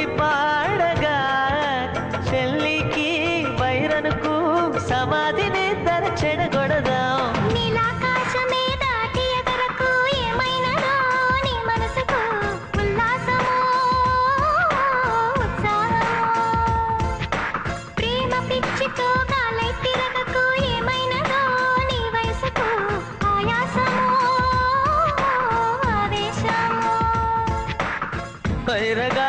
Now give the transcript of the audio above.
పాడి పాడగా చెల్లికి వైరనుకు సమాధిని తర చెడగొడదాం నీలాకాశమే దాటి ఎదరకు ఏమైనదో నీ మనసుకు ఉల్లాసమో ఉత్సాహమో ప్రేమ పిచ్చితో గాలై తిరగకు ఏమైనదో నీ వయసుకు ఆయాసమో ఆవేశమో వైరగా